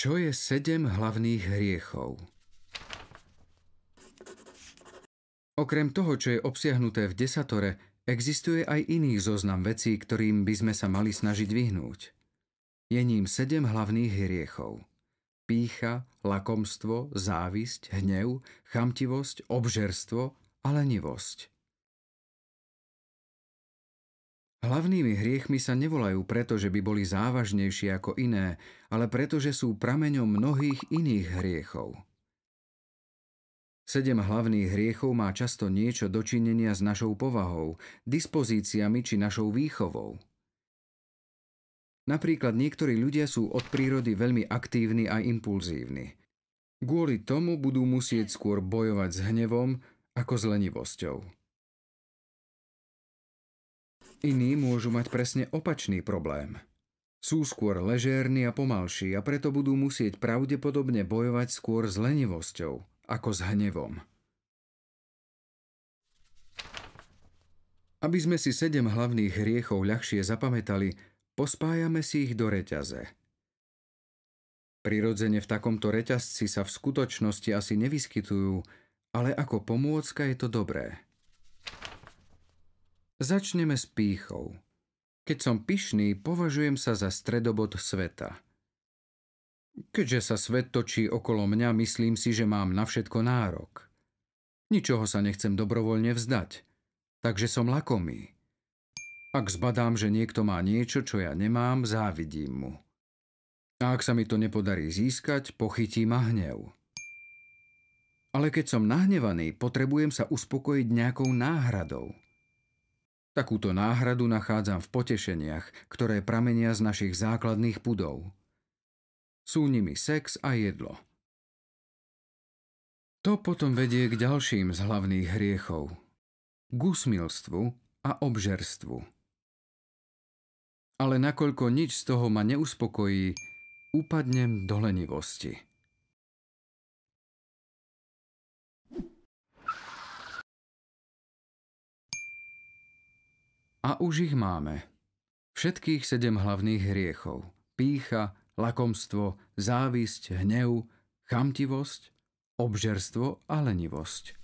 Čo je 7 hlavných hriechov? Okrem toho, čo je obsiahnuté v desatore, existuje aj iný zoznam vecí, ktorým by sme sa mali snažiť vyhnúť. Je ním 7 hlavných hriechov. Pýcha, lakomstvo, závisť, hnev, chamtivosť, obžerstvo a lenivosť. Hlavnými hriechmi sa nevolajú preto, že by boli závažnejšie ako iné, ale preto, že sú prameňom mnohých iných hriechov. 7 hlavných hriechov má často niečo dočinenia s našou povahou, dispozíciami či našou výchovou. Napríklad niektorí ľudia sú od prírody veľmi aktívni a impulzívni. Kvôli tomu budú musieť skôr bojovať s hnevom ako s lenivosťou. Iní môžu mať presne opačný problém. Sú skôr ležérni a pomalší a preto budú musieť pravdepodobne bojovať skôr s lenivosťou ako s hnevom. Aby sme si 7 hlavných hriechov ľahšie zapamätali, pospájame si ich do reťaze. Prirodzene v takomto reťazci sa v skutočnosti asi nevyskytujú, ale ako pomôcka je to dobré. Začneme s pýchou. Keď som pyšný, považujem sa za stredobod sveta. Keďže sa svet točí okolo mňa, myslím si, že mám na všetko nárok. Ničoho sa nechcem dobrovoľne vzdať, takže som lakomý. Ak zbadám, že niekto má niečo, čo ja nemám, závidím mu. A ak sa mi to nepodarí získať, pochytí ma hnev. Ale keď som nahnevaný, potrebujem sa uspokojiť nejakou náhradou. Takúto náhradu nachádzam v potešeniach, ktoré pramenia z našich základných pudov. Sú nimi sex a jedlo. To potom vedie k ďalším z hlavných hriechov. K úsmilstvu a obžerstvu. Ale nakoľko nič z toho ma neuspokojí, upadnem do lenivosti. A už ich máme. Všetkých 7 hlavných hriechov. Pýcha, lakomstvo, závisť, hnev, chamtivosť, obžerstvo a lenivosť.